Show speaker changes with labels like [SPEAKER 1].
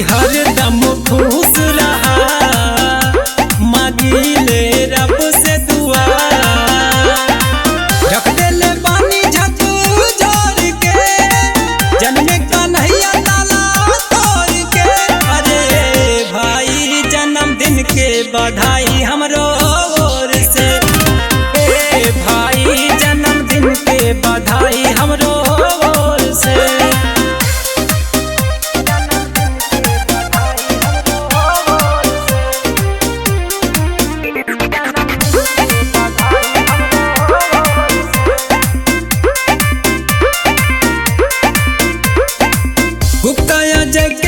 [SPEAKER 1] हरदम खुश रहा, मांगिले रब से दुआ। रख देले बानी झक झोर के, जन्म कन्हैया ताला तोड़ के। अरे भाई जन्मदिन के बधाई हमरो ओर से, ए भाई जन्मदिन के बधाई हमरो ओर से। गुप्ता जग